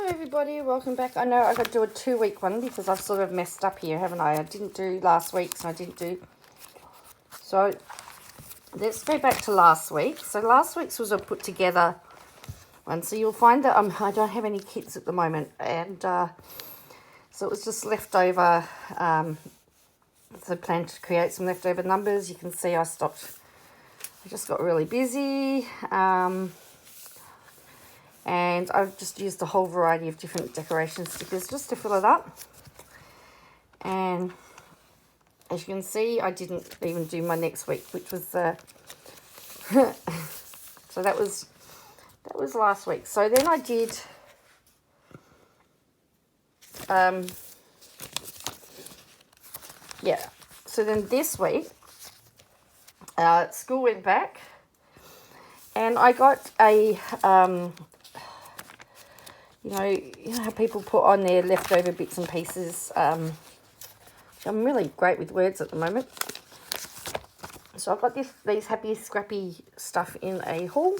everybody, welcome back. I know I've got to do a 2-week one because I've sort of messed up here, haven't I? I didn't do last week's and I didn't do... So, let's go back to last week. So, last week's was a put together one. So, you'll find that I don't have any kits at the moment. And so, it was just leftover. So, I planned to create some leftover numbers. You can see I stopped. I just got really busy. And I've just used a whole variety of different decoration stickers just to fill it up. And as you can see, I didn't even do my next week, which was so that was last week. So then I did yeah. So then this week, school went back, and I got a you know how people put on their leftover bits and pieces. I'm really great with words at the moment. So I've got these happy scrappy stuff in a haul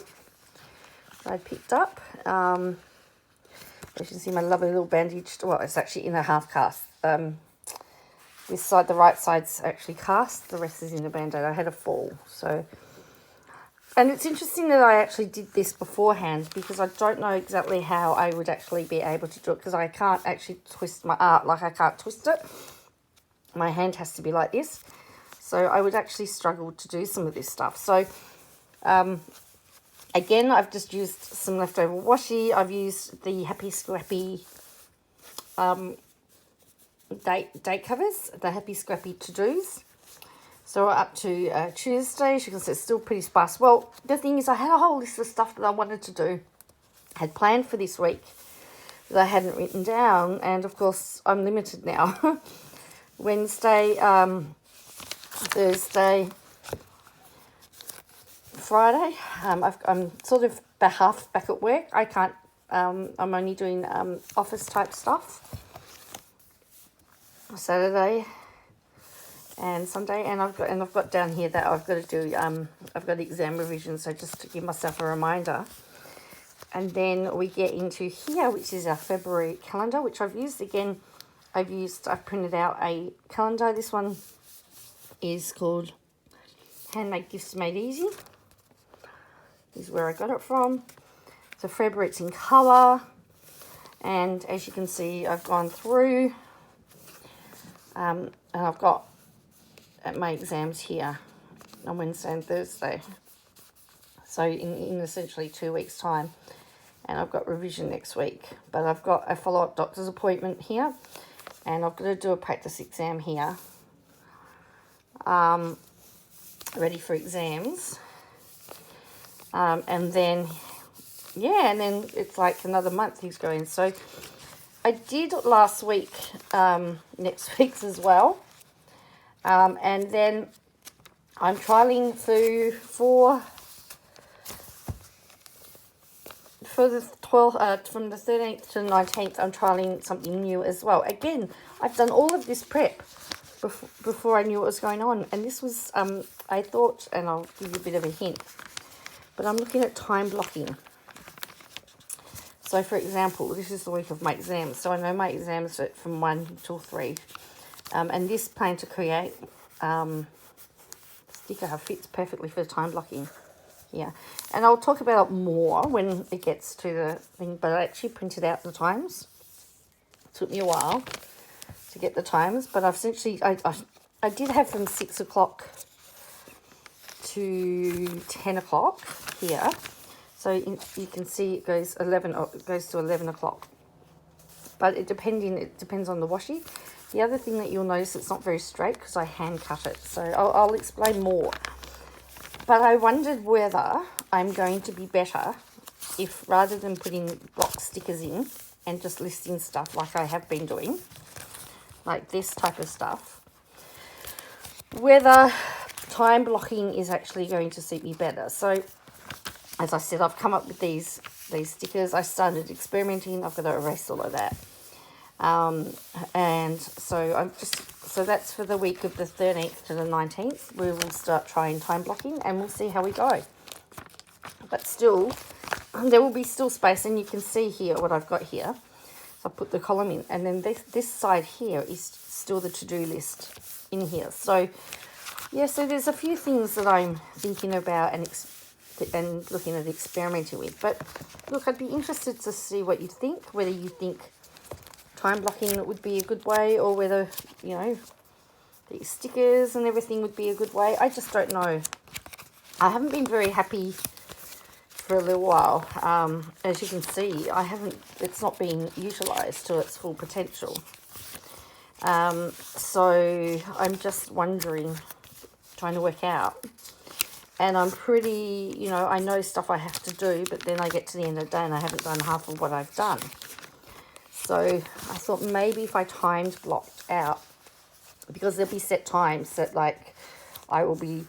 that I picked up. As you can see, my lovely little bandage. Well, it's actually in a half cast. This side, the right side's actually cast. The rest is in a band-aid. I had a fall, so... And it's interesting that I actually did this beforehand because I don't know exactly how I would actually be able to do it because I can't actually twist my arm, like I can't twist it. My hand has to be like this. So I would actually struggle to do some of this stuff. So, again, I've just used some leftover washi. I've used the Happy Scrappy date covers, the Happy Scrappy to-dos. So we're up to Tuesday. As you can see, it's still pretty sparse. Well, the thing is, I had a whole list of stuff that I wanted to do. I had planned for this week that I hadn't written down. And, of course, I'm limited now. Wednesday, Thursday, Friday. I'm sort of half back at work. I can't... I'm only doing office-type stuff. Saturday and Sunday, and I've got down here that I've got to do I've got exam revision, so just to give myself a reminder. And then we get into here, which is our February calendar, which I've used again. I've printed out a calendar. This one is called Handmade Gifts Made Easy. This is where I got it from. So February, it's in colour, and as you can see, I've gone through. And I've got my exams here on Wednesday and Thursday. So in essentially 2 weeks' time. And I've got revision next week. But I've got a follow-up doctor's appointment here. And I've got to do a practice exam here. Ready for exams. And then, yeah, and then it's like another month he's going. So... I did last week, next week's as well, and then I'm trialling for the 12th, from the 13th to the 19th, I'm trialling something new as well. Again, I've done all of this prep before I knew what was going on, and this was, I thought, and I'll give you a bit of a hint, but I'm looking at time blocking. So, for example, this is the week of my exams. So, I know my exams are from 1 till 3. And this plan to create sticker fits perfectly for the time blocking here. And I'll talk about it more when it gets to the thing. But I actually printed out the times. It took me a while to get the times. But I've essentially, I did have from 6 o'clock to 10 o'clock here. So you can see it goes to 11 o'clock. But it depends on the washi. The other thing that you'll notice, it's not very straight because I hand cut it. So I'll explain more. But I wondered whether I'm going to be better if rather than putting block stickers in and just listing stuff like I have been doing, like this type of stuff, whether time blocking is actually going to suit me better. So as I said, I've come up with these stickers. I started experimenting. I've got to erase all of that. And so so that's for the week of the 13th to the 19th. We will start trying time blocking and we'll see how we go. But still, there will be still space, and you can see here what I've got here. I put the column in, and then this side here is still the to-do list in here. So yeah, so there's a few things that I'm thinking about and looking at experimenting with. But look, I'd be interested to see what you think, whether you think time blocking would be a good way, or whether, you know, the stickers and everything would be a good way. I just don't know. I haven't been very happy for a little while. As you can see, it's not being utilised to its full potential. So I'm just wondering, trying to work out. And I'm pretty, you know, I know stuff I have to do, but then I get to the end of the day and I haven't done half of what I've done. So I thought maybe if I timed blocked out, because there'll be set times that, like, I will be,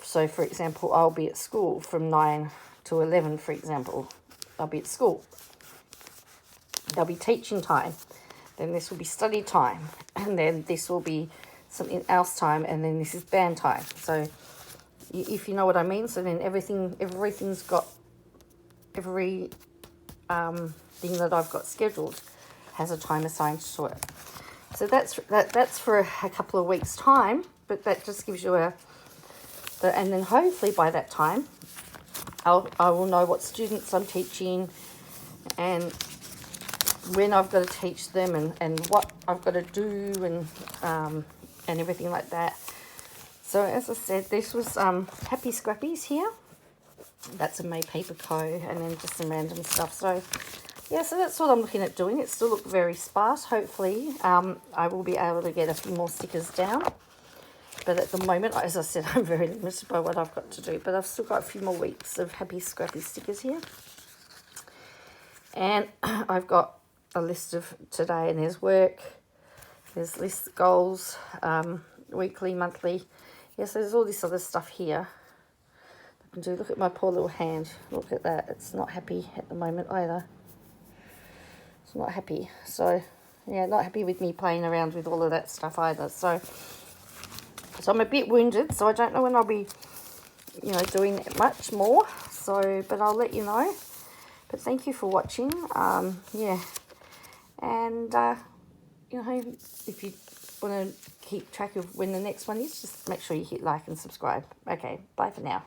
so for example, I'll be at school from 9 to 11, for example. I'll be at school. There'll be teaching time. Then this will be study time. And then this will be something else time. And then this is band time. So if you know what I mean. So then everything's got, every thing that I've got scheduled has a time assigned to it. So that's for a couple of weeks' time, but that just gives you and then hopefully by that time, I will know what students I'm teaching and when I've got to teach them and what I've got to do and everything like that. So as I said, this was Happy Scrappies here. That's a May Paper Co. and then just some random stuff. So yeah, so that's what I'm looking at doing. It still looks very sparse. Hopefully, I will be able to get a few more stickers down. But at the moment, as I said, I'm very limited by what I've got to do. But I've still got a few more weeks of Happy Scrappy stickers here. And I've got a list of today, and there's work. There's lists, goals, weekly, monthly. Yes, there's all this other stuff here. I can do. Look at my poor little hand. Look at that. It's not happy at the moment either. It's not happy. So, yeah, not happy with me playing around with all of that stuff either. So I'm a bit wounded. So I don't know when I'll be, you know, doing much more. So, but I'll let you know. But thank you for watching. Yeah. And, you know, if you want to keep track of when the next one is, just make sure you hit like and subscribe. Okay, bye for now.